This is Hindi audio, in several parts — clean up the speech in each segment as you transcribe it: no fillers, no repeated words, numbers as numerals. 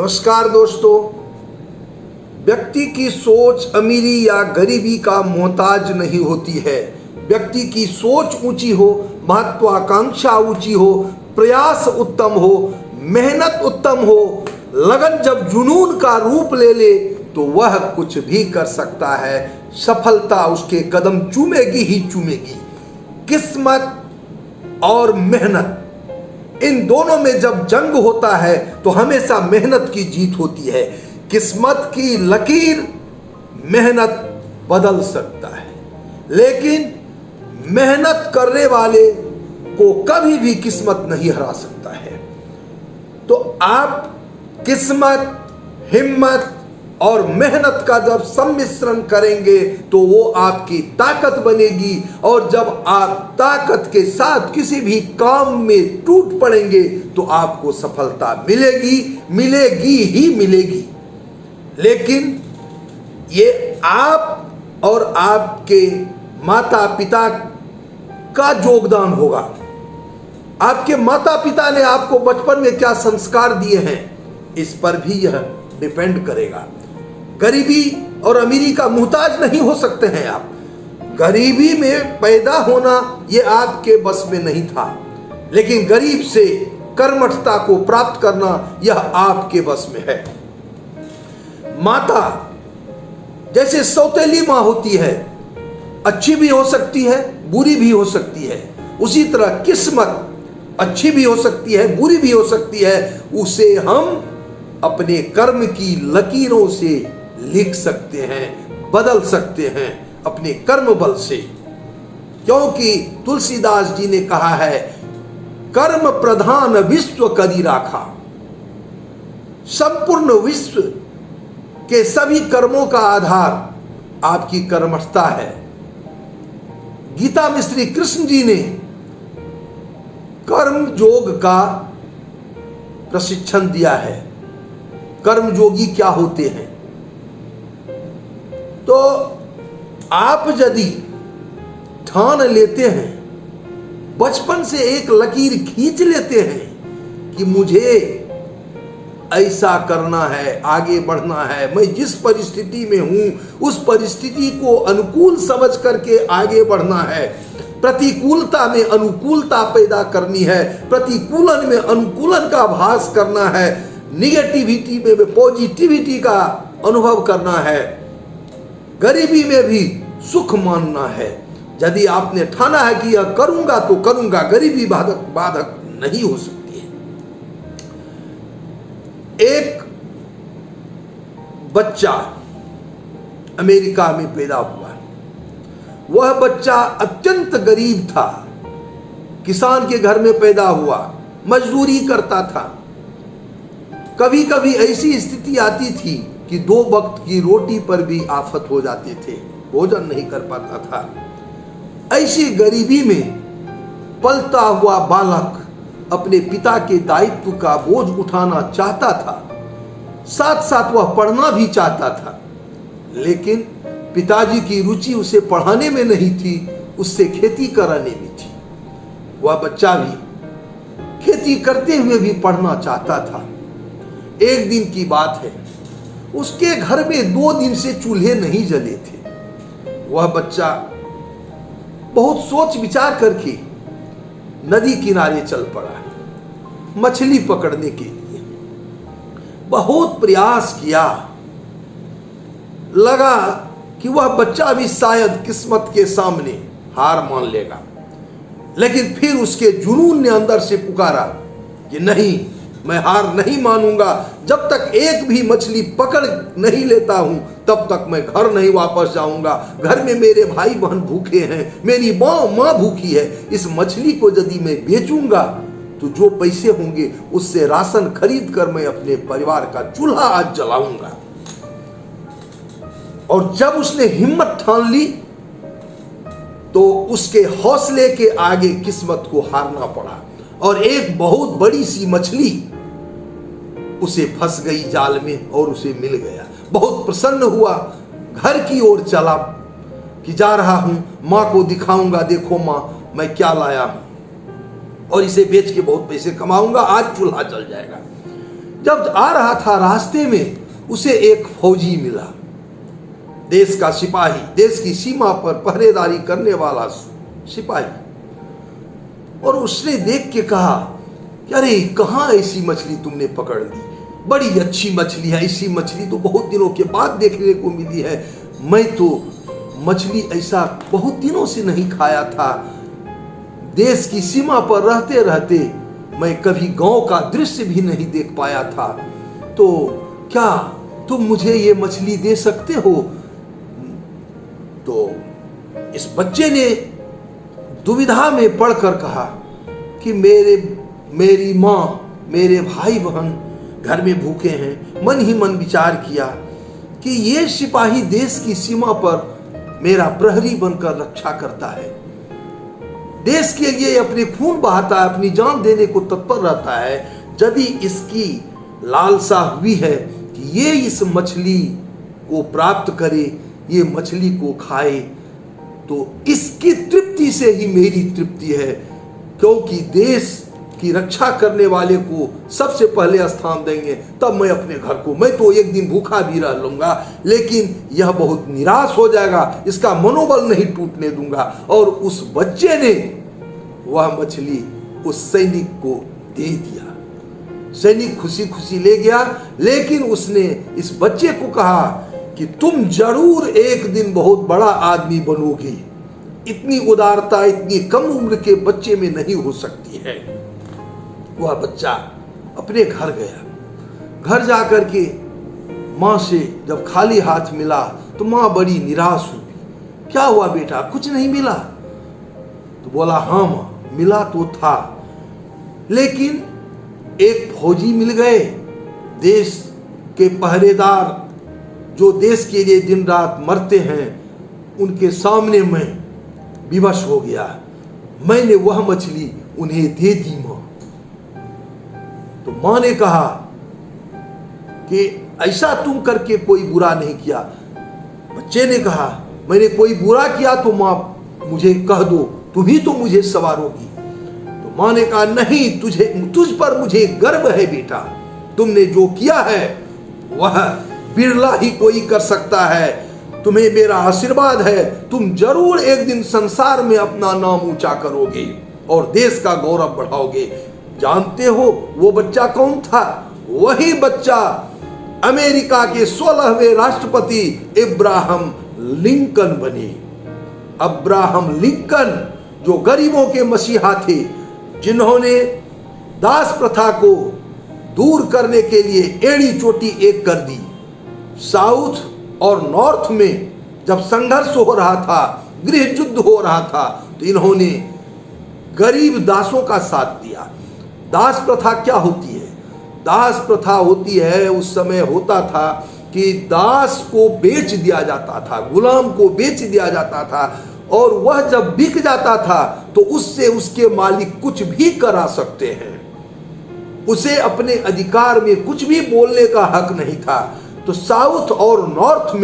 नमस्कार दोस्तों। व्यक्ति की सोच अमीरी या गरीबी का मोहताज नहीं होती है। व्यक्ति की सोच ऊंची हो, महत्वाकांक्षा ऊंची हो, प्रयास उत्तम हो, मेहनत उत्तम हो, लगन जब जुनून का रूप ले ले तो वह कुछ भी कर सकता है। सफलता उसके कदम चूमेगी ही चूमेगी। किस्मत और मेहनत, इन दोनों में जब जंग होता है तो हमेशा मेहनत की जीत होती है। किस्मत की लकीर मेहनत बदल सकता है, लेकिन मेहनत करने वाले को कभी भी किस्मत नहीं हरा सकता है। तो आप किस्मत, हिम्मत और मेहनत का जब सम्मिश्रण करेंगे तो वो आपकी ताकत बनेगी, और जब आप ताकत के साथ किसी भी काम में टूट पड़ेंगे तो आपको सफलता मिलेगी ही मिलेगी। लेकिन ये आप और आपके माता पिता का योगदान होगा। आपके माता पिता ने आपको बचपन में क्या संस्कार दिए हैं, इस पर भी यह डिपेंड करेगा। गरीबी और अमीरी का मुहताज नहीं हो सकते हैं आप। गरीबी में पैदा होना यह आपके बस में नहीं था, लेकिन गरीब से कर्मठता को प्राप्त करना यह आपके बस में है। माता जैसे सौतेली मां होती है, अच्छी भी हो सकती है, बुरी भी हो सकती है। उसी तरह किस्मत अच्छी भी हो सकती है, बुरी भी हो सकती है। उसे हम अपने कर्म की लकीरों से लिख सकते हैं, बदल सकते हैं अपने कर्म बल से। क्योंकि तुलसीदास जी ने कहा है, कर्म प्रधान विश्व करी राखा। संपूर्ण विश्व के सभी कर्मों का आधार आपकी कर्मठता है। गीता में श्री कृष्ण जी ने कर्म योग का प्रशिक्षण दिया है। कर्मयोगी क्या होते हैं? तो आप यदि ठान लेते हैं, बचपन से एक लकीर खींच लेते हैं कि मुझे ऐसा करना है, आगे बढ़ना है, मैं जिस परिस्थिति में हूं उस परिस्थिति को अनुकूल समझ करके आगे बढ़ना है, प्रतिकूलता में अनुकूलता पैदा करनी है, प्रतिकूलन में अनुकूलन का भास करना है, निगेटिविटी में पॉजिटिविटी का अनुभव करना है, गरीबी में भी सुख मानना है। यदि आपने ठाना है कि यह करूंगा तो करूंगा, गरीबी बाधक नहीं हो सकती है। एक बच्चा अमेरिका में पैदा हुआ। वह बच्चा अत्यंत गरीब था, किसान के घर में पैदा हुआ, मजदूरी करता था। कभी कभी ऐसी स्थिति आती थी कि 2 वक्त की रोटी पर भी आफत हो जाते थे, भोजन नहीं कर पाता था। ऐसी गरीबी में पलता हुआ बालक अपने पिता के दायित्व का बोझ उठाना चाहता था, साथ साथ वह पढ़ना भी चाहता था। लेकिन पिताजी की रुचि उसे पढ़ाने में नहीं थी, उससे खेती कराने में थी। वह बच्चा भी खेती करते हुए भी पढ़ना चाहता था। एक दिन की बात है, उसके घर में 2 दिन से चूल्हे नहीं जले थे। वह बच्चा बहुत सोच विचार करके नदी किनारे चल पड़ा मछली पकड़ने के लिए। बहुत प्रयास किया, लगा कि वह बच्चा भी शायद किस्मत के सामने हार मान लेगा। लेकिन फिर उसके जुनून ने अंदर से पुकारा कि नहीं, मैं हार नहीं मानूंगा। जब तक एक भी मछली पकड़ नहीं लेता हूं तब तक मैं घर नहीं वापस जाऊंगा। घर में मेरे भाई बहन भूखे हैं, मेरी माँ भूखी है। इस मछली को यदि मैं बेचूंगा तो जो पैसे होंगे उससे राशन खरीद कर मैं अपने परिवार का चूल्हा आज जलाऊंगा। और जब उसने हिम्मत ठान ली तो उसके हौसले के आगे किस्मत को हारना पड़ा, और एक बहुत बड़ी सी मछली उसे फंस गई जाल में और उसे मिल गया। बहुत प्रसन्न हुआ, घर की ओर चला कि जा रहा हूं, मां को दिखाऊंगा, देखो मां मैं क्या लाया हूं, और इसे बेच के बहुत पैसे कमाऊंगा, आज चूल्हा जल जाएगा। जब आ रहा था रास्ते में उसे एक फौजी मिला, देश का सिपाही, देश की सीमा पर पहरेदारी करने वाला सिपाही। और उसने देख के कहा कि अरे कहाँ ऐसी मछली तुमने पकड़ ली, बड़ी अच्छी मछली है, ऐसी मछली तो बहुत दिनों के बाद देखने को मिली है। मैं तो मछली ऐसा बहुत दिनों से नहीं खाया था। देश की सीमा पर रहते रहते मैं कभी गांव का दृश्य भी नहीं देख पाया था। तो क्या तुम मुझे ये मछली दे सकते हो? तो इस बच्चे ने दुविधा में पड़कर कहा कि मेरी माँ, मेरे भाई बहन घर में भूखे हैं। मन ही मन विचार किया कि ये सिपाही देश की सीमा पर मेरा प्रहरी बनकर रक्षा करता है, देश के लिए अपने खून बहाता है, अपनी जान देने को तत्पर रहता है। यदि इसकी लालसा हुई है कि ये इस मछली को प्राप्त करे, ये मछली को खाए, तो इसकी तृप्ति से ही मेरी तृप्ति है, क्योंकि देश की रक्षा करने वाले को सबसे पहले स्थान देंगे, तब मैं अपने घर को, मैं तो एक दिन भूखा भी रह लूंगा, लेकिन यह बहुत निराश हो जाएगा, इसका मनोबल नहीं टूटने दूंगा। और उस बच्चे ने वह मछली उस सैनिक को दे दिया। सैनिक खुशी खुशी ले गया, लेकिन उसने इस बच्चे को कहा कि तुम जरूर एक दिन बहुत बड़ा आदमी बनोगे। इतनी उदारता इतनी कम उम्र के बच्चे में नहीं हो सकती है। वह बच्चा अपने घर गया। घर जाकर के माँ से जब खाली हाथ मिला तो माँ बड़ी निराश हुई। क्या हुआ बेटा, कुछ नहीं मिला? तो बोला हाँ माँ, मिला तो था, लेकिन एक फौजी मिल गए, देश के पहरेदार जो देश के लिए दिन रात मरते हैं, उनके सामने मैं विवश हो गया। मैंने वह मछली उन्हें दे दी माँ। तो माँ ने कहा कि ऐसा तुम करके कोई बुरा नहीं किया। बच्चे ने कहा मैंने कोई बुरा किया तो माँ मुझे कह दो, तुम ही तो मुझे सवारोगी। तो माँ ने कहा नहीं, तुझ पर मुझे गर्व है बेटा, तुमने जो किया है वह बिरला ही कोई कर सकता है। तुम्हें मेरा आशीर्वाद है, तुम जरूर एक दिन संसार में अपना नाम ऊंचा करोगे और देश का गौरव बढ़ाओगे। जानते हो वो बच्चा कौन था? वही बच्चा अमेरिका के 16वें राष्ट्रपति इब्राहम लिंकन बने। अब्राहम लिंकन जो गरीबों के मसीहा थे, जिन्होंने दास प्रथा को दूर करने के लिए एड़ी चोटी एक कर दी। साउथ और नॉर्थ में जब संघर्ष हो रहा था, गृह युद्ध हो रहा था, तो इन्होंने गरीब दासों का साथ दिया। दास प्रथा क्या होती है? दास प्रथा होती है, उस समय होता था कि दास को बेच दिया जाता था, गुलाम को बेच दिया जाता था, और वह जब बिक जाता था तो उससे उसके मालिक कुछ भी करा सकते हैं, उसे अपने अधिकार में कुछ भी बोलने का हक नहीं था। तो साउथ और नॉर्थ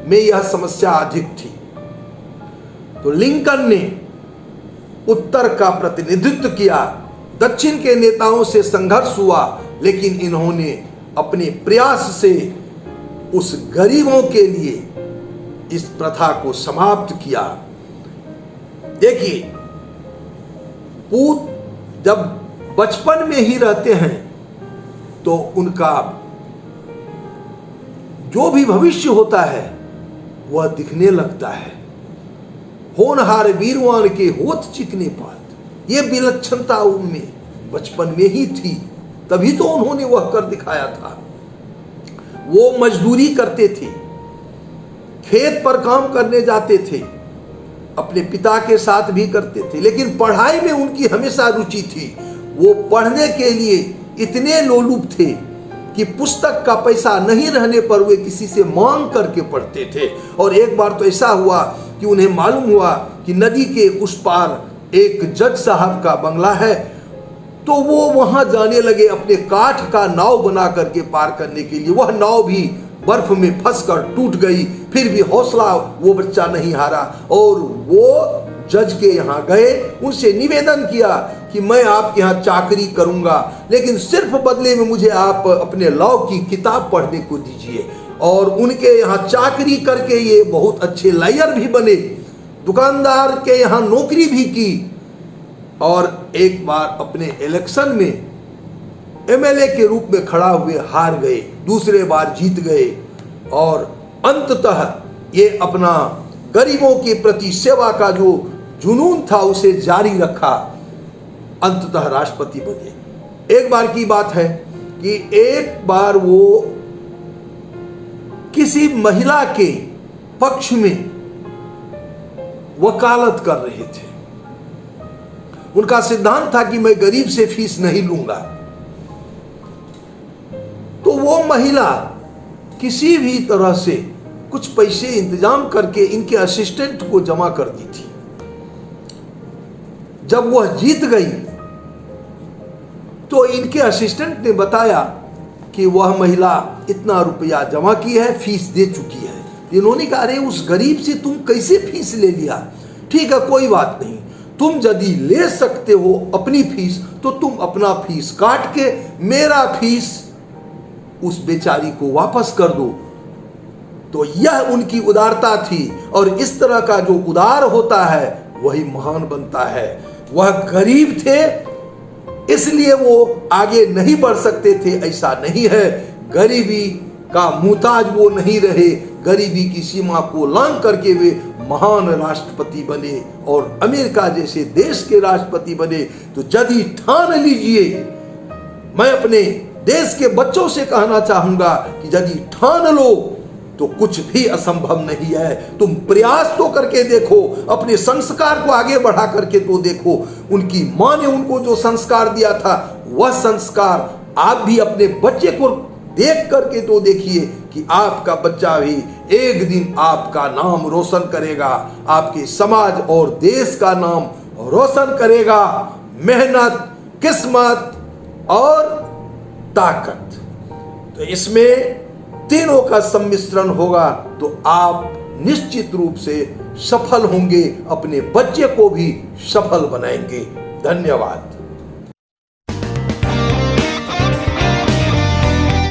में यह समस्या अधिक थी। तो लिंकन ने उत्तर का प्रतिनिधित्व किया, दक्षिण के नेताओं से संघर्ष हुआ, लेकिन इन्होंने अपने प्रयास से उस गरीबों के लिए इस प्रथा को समाप्त किया। देखिए, पूत जब बचपन में ही रहते हैं तो उनका जो भी भविष्य होता है वह दिखने लगता है। होनहार वीरवान के होत चिकने पात, ये विलक्षणता उनमें बचपन में ही थी, तभी तो उन्होंने वह कर दिखाया था। वो मजदूरी करते थे, खेत पर काम करने जाते थे, अपने पिता के साथ भी करते थे, लेकिन पढ़ाई में उनकी हमेशा रुचि थी। वो पढ़ने के लिए इतने लोलुप थे कि पुस्तक का पैसा नहीं रहने पर वे किसी से मांग करके पढ़ते थे। और एक बार तो ऐसा हुआ कि उन्हें मालूम हुआ कि नदी के उस पार एक जज साहब का बंगला है, तो वो वहां जाने लगे अपने काठ का नाव बना करके पार करने के लिए। वह नाव भी बर्फ में फंसकर टूट गई, फिर भी हौसला वो बच्चा नहीं हारा और वो जज के यहाँ गए, उनसे निवेदन किया कि मैं आपके यहाँ चाकरी करूंगा, लेकिन सिर्फ बदले में मुझे आप अपने लॉ की किताब पढ़ने को दीजिए। और उनके यहाँ चाकरी करके ये बहुत अच्छे लॉयर भी बने, दुकानदार के यहाँ नौकरी भी की, और एक बार अपने इलेक्शन में एमएलए के रूप में खड़ा हुए हार गए, दूसरे बार जीत गए, और अंततः ये अपना गरीबों के प्रति सेवा का जो जुनून था उसे जारी रखा, अंततः राष्ट्रपति बने। एक बार की बात है कि एक बार वो किसी महिला के पक्ष में वकालत कर रहे थे। उनका सिद्धांत था कि मैं गरीब से फीस नहीं लूंगा। तो वो महिला किसी भी तरह से कुछ पैसे इंतजाम करके इनके असिस्टेंट को जमा कर दी थी। जब वह जीत गई तो इनके असिस्टेंट ने बताया कि वह महिला इतना रुपया जमा की है, फीस दे चुकी है। इन्होंने कहा, अरे उस गरीब से तुम कैसे फीस ले लिया? ठीक है, कोई बात नहीं, तुम यदि ले सकते हो अपनी फीस तो तुम अपना फीस काट के मेरा फीस उस बेचारी को वापस कर दो। तो यह उनकी उदारता थी, और इस तरह का जो उदार होता है वही महान बनता है। वह गरीब थे इसलिए वो आगे नहीं बढ़ सकते थे, ऐसा नहीं है। गरीबी का मुहताज वो नहीं रहे, गरीबी की सीमा को लांघ करके वे महान राष्ट्रपति बने और अमेरिका जैसे देश के राष्ट्रपति बने। तो यदि ठान लीजिए, मैं अपने देश के बच्चों से कहना चाहूंगा कि यदि ठान लो तो कुछ भी असंभव नहीं है। तुम प्रयास तो करके देखो, अपने संस्कार को आगे बढ़ा करके तो देखो। उनकी मां ने उनको जो संस्कार दिया था वह संस्कार आप भी अपने बच्चे को देख करके तो देखिए कि आपका बच्चा भी एक दिन आपका नाम रोशन करेगा, आपके समाज और देश का नाम रोशन करेगा। मेहनत, किस्मत और ताकत, तो इसमें तीनों का सम्मिश्रण होगा तो आप निश्चित रूप से सफल होंगे, अपने बच्चे को भी सफल बनाएंगे। धन्यवाद।